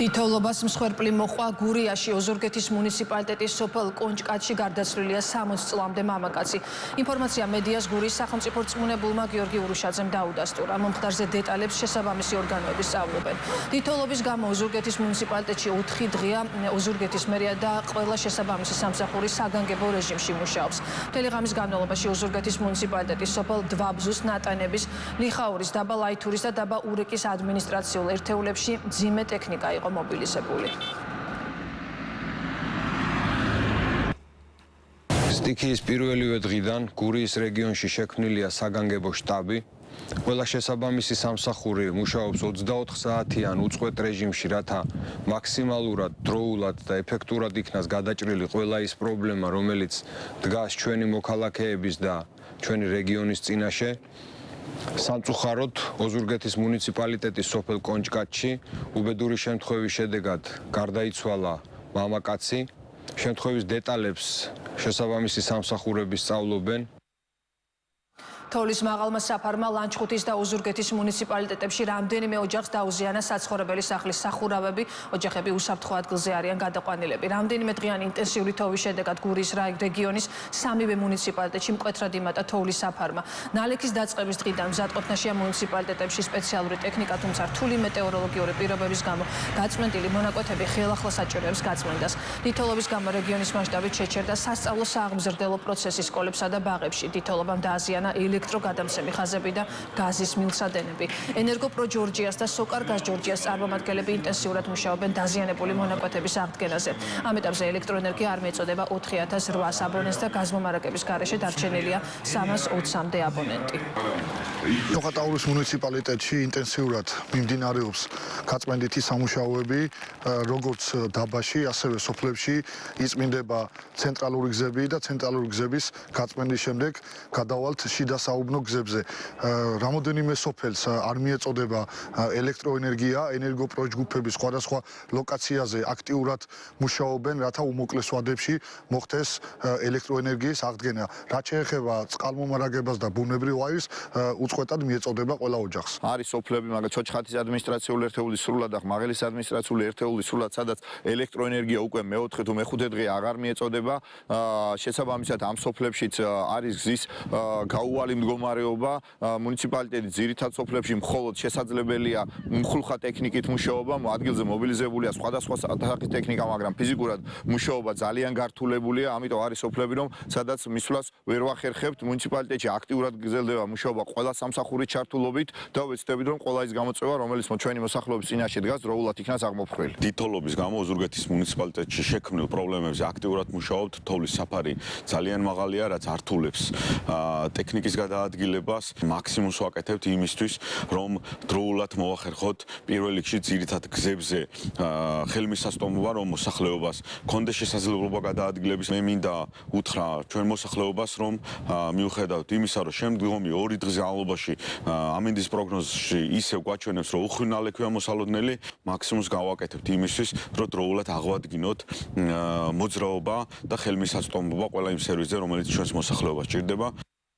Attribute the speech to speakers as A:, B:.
A: Დიდთოვლობას მსხვერპლი მოყვა გურიაში ოზურგეთის მუნიციპალიტეტის სოფელ კონჭკათში გარდაცვლილია 60 წლამდე მამაკაცი. ინფორმაცია მედიას გურიის სახელმწიფო რწმუნებულმა გიორგი ურუშაძემ დაუდასტურა. მომხდარზე დეტალებს შესაბამისი ორგანოები სწავლობენ. დიდთოვლობის გამო ოზურგეთის მუნიციპალიტეტში 4 დღეა ოზურგეთის მერია და ყველა შესაბამისი სამსახური საგანგებო რეჟიმში მუშაობს. მთელი ღამის განმავლობაში ოზურგეთის მუნიციპალიტეტის სოფელ დვაბზუს, ნატანების, ლიხაურის, დაბა ლაითურის და დაბა ურეკის ადმინისტრაციულ ერთეულებში მძიმე ტექნიკა იყო მობილიზებული.
B: სტიქიის პირველივე დღიდან გურიის რეგიონში შექმნილია საგანგებო შტაბი. ყველა შესაბამისი სამსახური მუშაობს 24 საათიან უწყვეტ რეჟიმში, რათა მაქსიმალურად დროულად და ეფექტურად იქნას გადაჭრილი ყველა ის პრობლემა, რომელიც დგას ჩვენი მოქალაქეების და ჩვენი რეგიონის წინაშე. სამწუხაროდ ოზურგეთის მუნიციპალიტეტის სოფელ კონჭკათში უბედური შემთხვევის შედეგად გარდაიცვალა მამაკაცი. შემთხვევის დეტალებს შესაბამისი სამსახურები სწავლობენ. თოვლის მაღალმა საფარმა ლანჩხუთის და ოზურგეთის მუნიციპალიტეტებში რამდენიმე ოჯახს დაუზიანა საცხოვრებელი სახლის სახურავები, ოჯახები უსაფრთხო ადგილზე არიან გადაყვანილები. რამდენიმე დღიანი ინტენსიური თოვლის შედეგად გურიის რეგიონის სამივე მუნიციპალიტეტში მკვეთრად იმატა თოვლის საფარმა. ნალექის დაწყების დღიდან მზადყოფნაშია მუნიციპალიტეტებში სპეციალური ტექნიკა, თუმცა რთული მეტეოროლოგიური პირობების გამო გაწმენდილი მონაკვეთები ხელახლა საჭიროებს გაწმენდას. დიდთოვლობის გამო რეგიონის მასშტაბით შეჩერდა სასწავლო სააღმზრდელო პროცესი სკოლებსა და ბაღებში. დიდთოვლობამ დააზიანა ელექტროგადამცემი ხაზები და გაზის მილსადენები. ენერგოპრო ჯორჯიას და სოკარ გაზ ჯორჯიას წარმომადგენლები ინტენსიურად მუშაობენ დაზიანებული მონაკვეთების აღდგენაზე. ამ ეტაპზე ელექტროენერგია არ მეწოდება 4800 აბონენტს და გაზმომარაგების გარეშე დარჩენილია 320-მდე აბონენტი.
C: ნოხატაურის მუნიციპალიტეტში ინტენსიურად მიმდინარეობს გაწმენდითი სამუშაოები, როგორც დაბაში, ასევე სოფლებში იწმინდება ცენტრალური გზები და ცენტრალური გზების გაწმენდის შემდეგ გადავალთ შიდა საუბნო გზებზე. რამოდენიმე სოფელს არ მიეწოდება ელექტროენერგია, ენერგოპროჯგუფები სხვადასხვა ლოკაციაზე აქტიურად მუშაობენ, რათა უმოკლეს ვადებში მოხდეს ელექტროენერგიის აღდგენა. რაც შეეხება წყალმომარაგებას და ბუნებრივ აირს, უწყვეტად მიეწოდება ყველა ოჯახს.
D: არის სოფლები, მაგრამ ჩოჩხატის ადმინისტრაციული ერთეული სრულად და მაღლის ადმინისტრაციული ერთეული სრულად, სადაც ელექტროენერგია უკვე მეოთხე თუ მეხუთე დღე აღარ მიეწოდება. შესაბამისად ამ სოფლებშიც არის გზის გაუვალი მდგომარეობა. მუნიციპალიტეტის ძირითად სოფლებში მხოლოდ შესაძლებელია მხოლხა ტექნიკით მუშაობა, ადგილზე მობილიზებულია სხვადასხვა სახის ტექნიკა, მაგრამ ფიზიკურად მუშაობა ძალიან გართულებულია, ამიტომ არის სოფლები, რომ სადაც მისვლას ვერ ვახერხებთ. მუნიციპალიტეტში აქტიურად გრძელდება მუშაობა ყველა სამსახურის ჩართულობით და ვეცდებით, რომ ყველა ის გამოწვევა, რომელიც ჩვენი მოსახლეობის წინაშე დგას, დროულად იქნას აღმოფხვრილი.
E: დიდთოვლობის გამო ოზურგეთის მუნიციპალიტეტში შექმნილ პრობლემებზე აქტიურად მუშაობთ. თოვლის საფარი ძალიან მაღალია, რაც ართულებს ტექნიკის გადაადგილებას. მაქსიმუმს ვაკეთებთ იმისთვის, რომ დროულად მოვახერხოთ პირველ რიგში ძირითად გზებზე ხელმისაწვდომობა, რომ მოსახლეობას კონდეს შესაძლებლობა გადაადგილების. მე მინდა უთხრა ჩვენ მოსახლეობას, რომ მიუხედავად იმისა, რომ შემდგომი 2 დღის განმავლობაში ამინდის პროგნოზში ისევ გვაჩვენებს, რომ უხვი ნალექვია მოსალოდნელი, მაქსიმუმს გავაკეთებთ იმისთვის, რომ დროულად აღვადგინოთ მოძრაობა და ხელმისაწვდომობა ყველა იმ სერვისზე, რომელიც ჩვენს მოსახლეობას ჭირდება.